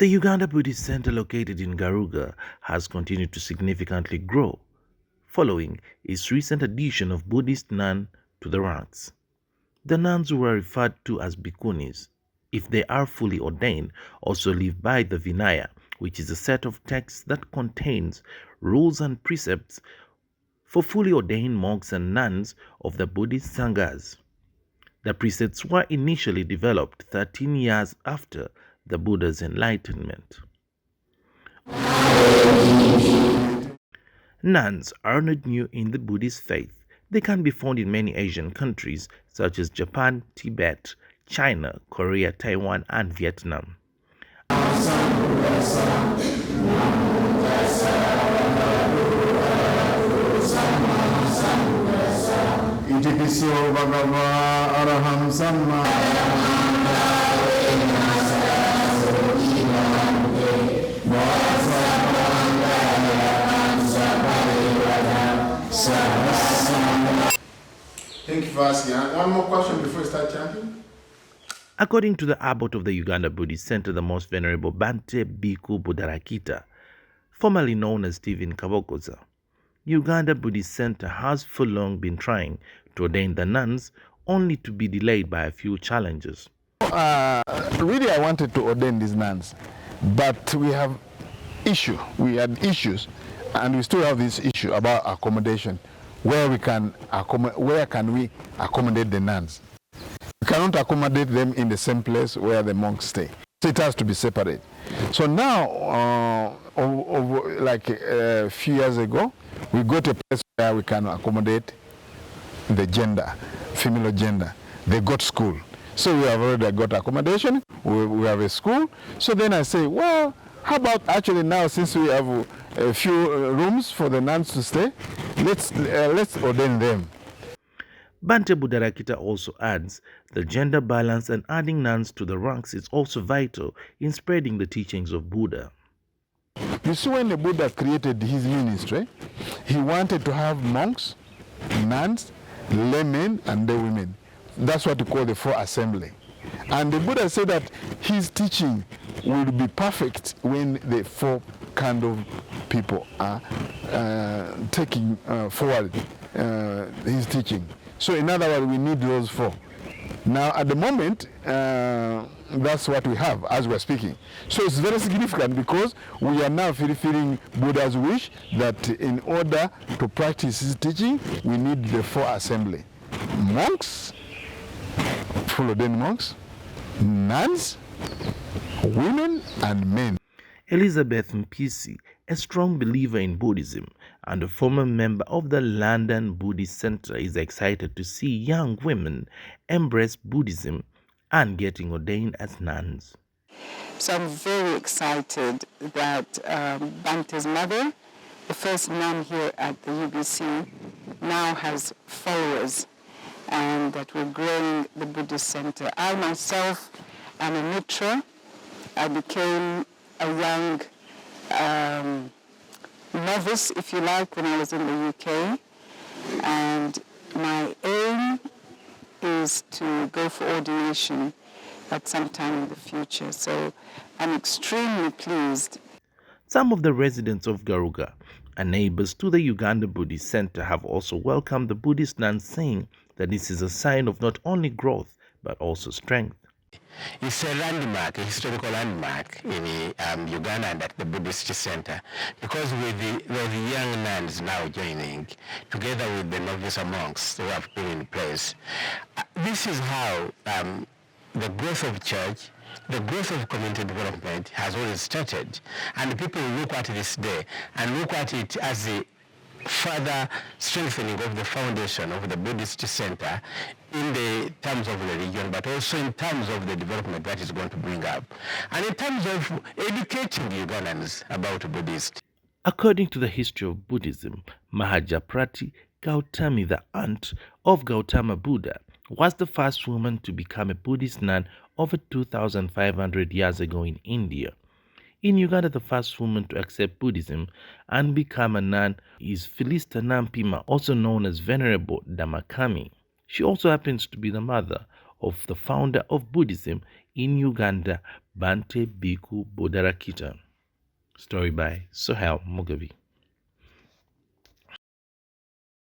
The Uganda Buddhist Center located in Garuga has continued to significantly grow, following its recent addition of Buddhist nuns to the ranks. The nuns who are referred to as Bhikkhunis, if they are fully ordained, also live by the Vinaya, which is a set of texts that contains rules and precepts for fully ordained monks and nuns of the Buddhist Sanghas. The precepts were initially developed 13 years after the Buddha's enlightenment. Nuns are not new in the Buddhist faith. They can be found in many Asian countries such as Japan, Tibet, China, Korea, Taiwan, and Vietnam. Thank you for asking. One more question before we start chanting. According to the Abbot of the Uganda Buddhist Center, the most venerable Bhante Bhikku Buddarakhitta, formerly known as Stephen Kabokoza, Uganda Buddhist Center has for long been trying to ordain the nuns, only to be delayed by a few challenges. Really, I wanted to ordain these nuns, but we had issues, and we still have this issue about accommodation. Where can we accommodate the nuns? We cannot accommodate them in the same place where the monks stay. So it has to be separate. So now, like a few years ago, we got a place where we can accommodate the gender, female gender. They got school. So we have already got accommodation, we have a school. So then I say, well, how about actually now, since we have a few rooms for the nuns to stay, let's ordain them. Bhante Buddarakhitta also adds that gender balance and adding nuns to the ranks is also vital in spreading the teachings of Buddha. You see, when the Buddha created his ministry, he wanted to have monks, nuns, laymen, and the women. That's what we call the four assembly. And the Buddha said that his teaching will be perfect when the four kind of people are taking forward his teaching. So in other words, we need those four. Now at the moment, that's what we have as we're speaking. So it's very significant because we are now fulfilling Buddha's wish that in order to practice his teaching, we need the four assembly. Monks, full ordained monks, nuns, women, and men. Elizabeth Mpisi, a strong believer in Buddhism and a former member of the London Buddhist Center, is excited to see young women embrace Buddhism and getting ordained as nuns. So I'm very excited that Bhante's mother, the first nun here at the UBC, now has followers, and that we're growing the Buddhist Center. I myself am a mitra. I became a young novice, if you like, when I was in the UK. And my aim is to go for ordination at some time in the future. So I'm extremely pleased. Some of the residents of Garuga and neighbors to the Uganda Buddhist Center have also welcomed the Buddhist nuns, saying that this is a sign of not only growth but also strength. It's a landmark, a historical landmark in Uganda and at the Buddhist Center, because with the young nuns now joining, together with the novice monks who have been in place, this is how the growth of church, the growth of community development has always started. And people look at this day and look at it as the further strengthening of the foundation of the Buddhist Center in the terms of the region, but also in terms of the development that is going to bring up, and in terms of educating Ugandans about Buddhist. According to the history of Buddhism, Mahajaprati Gautami, the aunt of Gautama Buddha, was the first woman to become a Buddhist nun over 2,500 years ago in India. In Uganda, the first woman to accept Buddhism and become a nun is Philista Nampima, also known as Venerable Damakami. She also happens to be the mother of the founder of Buddhism in Uganda, Bhante, Bhikku, Buddarakhitta. Story by Sohail Mugabe.